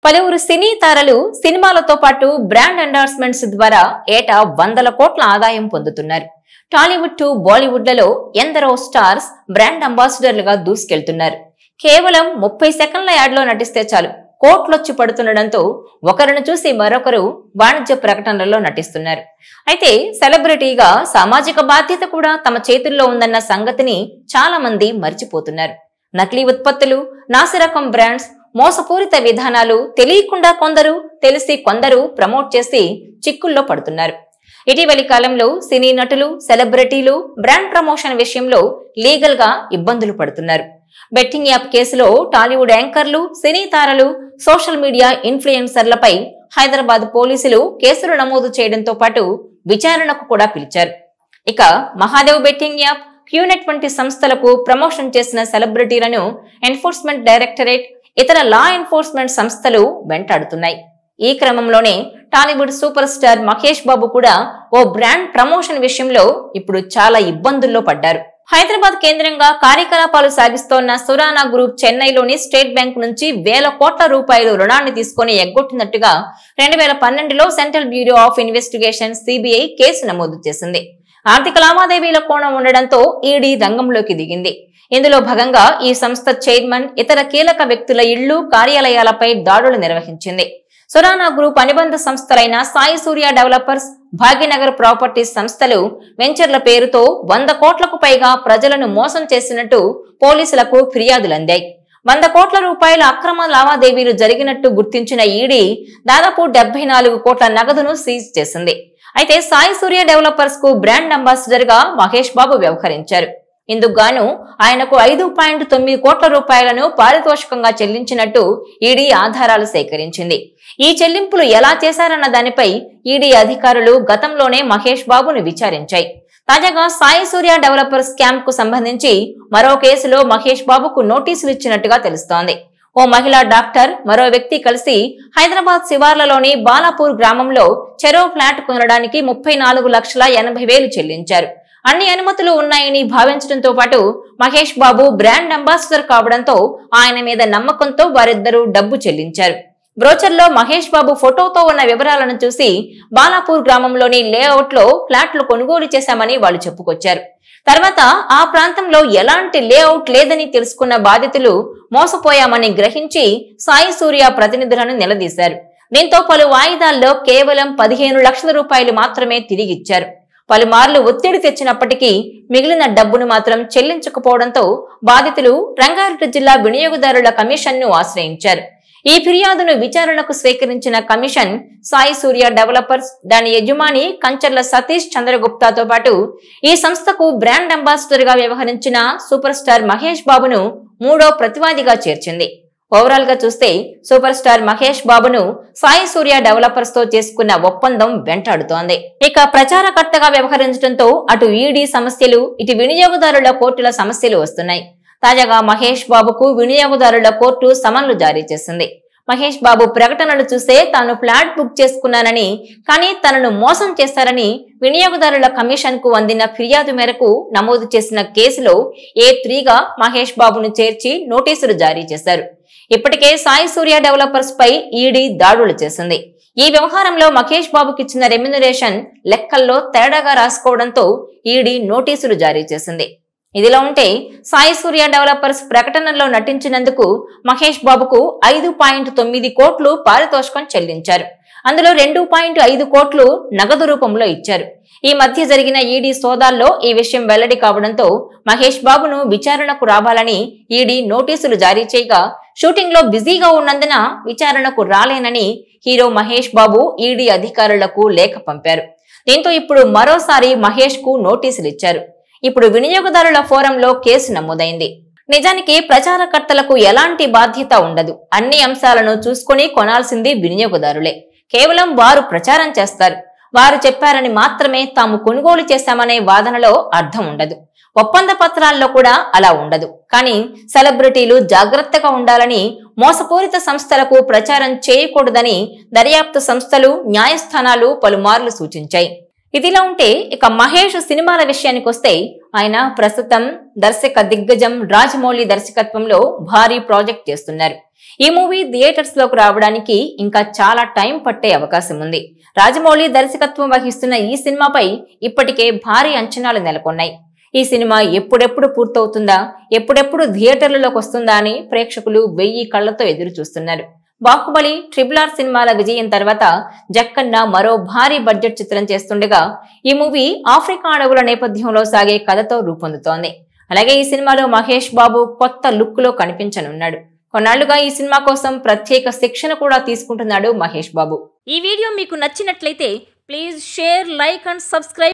పలువురు సినీ తారలు సినిమాలతో పాటు బ్రాండ్ ఎండార్స్మెంట్స్ ద్వారా ఏటా 100 కోట్ల ఆదాయం పొందుతున్నారు. టాలీవుడ్ టు బాలీవుడ్లలో ఎందరో స్టార్స్ బ్రాండ్ అంబాసిడర్లుగా దూసుకెళ్తున్నారు. కేవలం 30 సెకండ్ల యాడ్లో నటిస్తే చాలు కోట్లొచ్చి పడుతుండటంతో ఒకరిని చూసి మరొకరు వాణిజ్య ప్రకటనలలో నటిస్తున్నారు. అయితే సెలబ్రిటీగా సామాజిక బాధ్యత కూడా తమ చేతుల్లో ఉందన్న సంగతిని చాలా మంది మర్చిపోతున్నారు. నకిలీ ఉత్పత్తులు, నాసిరకం బ్రాండ్స్, మోసపూరిత విధానాలు తెలియకుండా కొందరు, తెలిసి కొందరు ప్రమోట్ చేసి చిక్కుల్లో పడుతున్నారు. ఇటీవలి కాలంలో సినీ నటులు, సెలబ్రిటీలు బ్రాండ్ ప్రమోషన్ విషయంలో లీగల్ గా ఇబ్బందులు పడుతున్నారు. బెట్టింగ్ యాప్ కేసులో టాలీవుడ్ యాంకర్లు, సినీ తారలు, సోషల్ మీడియా ఇన్ఫ్లుయెన్సర్లపై హైదరాబాద్ పోలీసులు కేసులు నమోదు చేయడంతో పాటు విచారణకు కూడా పిలిచారు. ఇక మహాదేవ్ బెట్టింగ్ యాప్, క్యూనెట్ వంటి సంస్థలకు ప్రమోషన్ చేసిన సెలబ్రిటీలను ఎన్ఫోర్స్మెంట్ డైరెక్టరేట్, ఇతర లా ఎన్ఫోర్స్మెంట్ సంస్థలు వెంటాడుతున్నాయి. ఈ క్రమంలోనే టాలీవుడ్ సూపర్ స్టార్ మహేష్ బాబు కూడా ఓ బ్రాండ్ ప్రమోషన్ విషయంలో ఇప్పుడు చాలా ఇబ్బందుల్లో పడ్డారు. హైదరాబాద్ కేంద్రంగా కార్యకలాపాలు సాగిస్తోన్న సురానా గ్రూప్ చెన్నైలోని స్టేట్ బ్యాంక్ నుంచి వేల కోట్ల రూపాయలు రుణాన్ని తీసుకుని ఎగ్గొట్టినట్టుగా 2012లో Central Bureau of Investigation CBI case నమోదు చేసింది. ఆర్థిక లావాదేవీల కోణం ఉండడంతో ఈడీ రంగంలోకి దిగింది. ఇందులో భాగంగా ఈ సంస్థ చైర్మన్, ఇతర కీలక వ్యక్తుల ఇళ్లు, కార్యాలయాలపై దాడులు నిర్వహించింది. సురానా గ్రూప్ అనుబంధ సంస్థలైన సాయి సూర్య డెవలపర్స్, భాగ్యనగర్ ప్రాపర్టీస్ సంస్థలు వెంచర్ల పేరుతో 100 కోట్లకు పైగా ప్రజలను మోసం చేసినట్టు పోలీసులకు ఫిర్యాదులందాయి. 100 కోట్ల రూపాయల అక్రమ లావాదేవీలు జరిగినట్టు గుర్తించిన ఈడీ దాదాపు 74 కోట్ల నగదును సీజ్ చేసింది. అయితే సాయి సూర్య డెవలపర్స్ కు బ్రాండ్ అంబాసిడర్ గా మహేష్ బాబు వ్యవహరించారు. ఇందుకు గాను ఆయనకు 5.9 కోట్ల రూపాయలను పారితోషికంగా చెల్లించినట్టు ఈడీ ఆధారాలు సేకరించింది. ఈ చెల్లింపులు ఎలా చేశారన్న దానిపై ఈడీ అధికారులు గతంలోనే మహేష్ బాబును విచారించాయి. తాజాగా సాయి సూర్య డెవలపర్ స్కామ్ కు సంబంధించి మరో కేసులో మహేష్ బాబుకు నోటీసులు ఇచ్చినట్టుగా తెలుస్తోంది. ఓ మహిళా డాక్టర్, మరో వ్యక్తి కలిసి హైదరాబాద్ శివార్లలోని బాలాపూర్ గ్రామంలో చెరో ఫ్లాట్ కొనడానికి 34,80,000 చెల్లించారు. అన్ని అనుమతులు ఉన్నాయని భావించడంతో పాటు మహేష్ బాబు బ్రాండ్ అంబాసిడర్ కావడంతో ఆయన మీద నమ్మకంతో వారిద్దరూ డబ్బు చెల్లించారు. బ్రోచర్లో మహేష్ బాబు ఫోటోతో ఉన్న వివరాలను చూసి బాలాపూర్ గ్రామంలోని లేఅవుట్ లో ఫ్లాట్లు కొనుగోలు చేశామని వాళ్ళు చెప్పుకొచ్చారు. తర్వాత ఆ ప్రాంతంలో ఎలాంటి లేఅవుట్ లేదని తెలుసుకున్న బాధితులు మోసపోయామని గ్రహించి సాయి సూర్య ప్రతినిధులను నిలదీశారు. దీంతో పలు వాయిదాల్లో కేవలం 15 లక్షల రూపాయలు మాత్రమే తిరిగిచ్చారు. పలుమార్లు ఒత్తిడి తెచ్చినప్పటికీ మిగిలిన డబ్బును మాత్రం చెల్లించకపోవడంతో బాధితులు రంగారెడ్డి జిల్లా వినియోగదారుల కమిషన్ ను ఆశ్రయించారు. ఈ ఫిర్యాదును విచారణకు స్వీకరించిన కమిషన్ సాయి సూర్య డెవలపర్స్, దాని యజమాని కంచర్ల సతీష్ చంద్రగుప్తాతో పాటు ఈ సంస్థకు బ్రాండ్ అంబాసిడర్ గా వ్యవహరించిన సూపర్ స్టార్ మహేష్ బాబును మూడో ప్రతివాదిగా చేర్చింది. ఓవరాల్ గా చూస్తే సూపర్ స్టార్ మహేష్ బాబును సాయి సూర్య డెవలపర్స్ తో చేసుకున్న ఒప్పందం వెంటాడుతోంది. ఇక ప్రచారకర్తగా వ్యవహరించడంతో అటు ఈడీ సమస్యలు, ఇటు వినియోగదారుల కోర్టుల సమస్యలు వస్తున్నాయి. తాజాగా మహేష్ బాబుకు వినియోగదారుల కోర్టు సమన్లు జారీ చేసింది. మహేష్ బాబు ప్రకటనలు చూసే తాను ఫ్లాట్ బుక్ చేసుకున్నానని, కానీ తనను మోసం చేశారని వినియోగదారుల కమిషన్ కు అందిన ఫిర్యాదు మేరకు నమోదు చేసిన కేసులో A3గా మహేష్ బాబును చేర్చి నోటీసులు జారీ చేశారు. ఇప్పటికే సాయి సూర్య డెవలపర్స్ పై ఈడీ దాడులు చేసింది. ఈ వ్యవహారంలో మహేష్ బాబుకి ఇచ్చిన రెమ్యునరేషన్ లెక్కల్లో తేడాగా రాసుకోవడంతో ఈడీ నోటీసులు జారీ చేసింది. ఇదిలా ఉంటే సాయి సూర్య డెవలపర్స్ ప్రకటనలో నటించినందుకు మహేష్ బాబుకు 5.9 కోట్లు పారితోషికం చెల్లించారు. అందులో 2.5 కోట్లు నగదు రూపంలో ఇచ్చారు. ఈ మధ్య జరిగిన ఈడీ సోదాల్లో ఈ విషయం వెల్లడి కావడంతో మహేష్ బాబును విచారణకు రావాలని ఈడీ నోటీసులు జారీ చేయగా షూటింగ్ లో బిజీగా ఉన్నందున విచారణకు రాలేనని హీరో మహేష్ బాబు ఈడీ అధికారులకు లేఖ పంపారు. దీంతో ఇప్పుడు మరోసారి మహేష్ కు నోటీసులు ఇచ్చారు. ఇప్పుడు వినియోగదారుల ఫోరంలో కేసు నమోదైంది. నిజానికి ప్రచారకర్తలకు ఎలాంటి బాధ్యత ఉండదు. అన్ని అంశాలను చూసుకుని కొనాల్సింది వినియోగదారులే. కేవలం వారు ప్రచారం చేస్తారు. వారు చెప్పారని మాత్రమే తాము కొనుగోలు చేశామనే వాదనలో అర్థం ఉండదు. ఒప్పంద పత్రాల్లో కూడా అలా ఉండదు. కానీ సెలబ్రిటీలు జాగ్రత్తగా ఉండాలని, మోసపూరిత సంస్థలకు ప్రచారం చేయకూడదని దర్యాప్తు సంస్థలు, న్యాయస్థానాలు పలుమార్లు సూచించాయి. ఇదిలా ఉంటే ఇక మహేష్ సినిమాల విషయానికి వస్తే ఆయన ప్రస్తుతం దర్శక దిగ్గజం రాజమౌళి దర్శకత్వంలో భారీ ప్రాజెక్ట్ చేస్తున్నారు. ఈ మూవీ థియేటర్స్ లోకి రావడానికి ఇంకా చాలా టైం పట్టే అవకాశం ఉంది. రాజమౌళి దర్శకత్వం వహిస్తున్న ఈ సినిమాపై ఇప్పటికే భారీ అంచనాలు నెలకొన్నాయి. ఈ సినిమా ఎప్పుడెప్పుడు పూర్తవుతుందా, ఎప్పుడెప్పుడు థియేటర్లలోకి వస్తుందా అని ప్రేక్షకులు 1000 కళ్లతో ఎదురు చూస్తున్నారు. బాహుబలి, RRR సినిమాల విజయం తర్వాత జక్కన్న మరో భారీ బడ్జెట్ చిత్రం చేస్తుండగా ఈ మూవీ ఆఫ్రికా అడవుల నేపథ్యంలో సాగే కథతో రూపొందుతోంది. అలాగే ఈ సినిమాలో మహేష్ బాబు కొత్త లుక్ లో కనిపించనున్నాడు. కొన్నాళ్లుగా ఈ సినిమా కోసం ప్రత్యేక శిక్షణ కూడా తీసుకుంటున్నాడు మహేష్ బాబు. ఈ వీడియో మీకు నచ్చినట్లయితే please share, like and subscribe.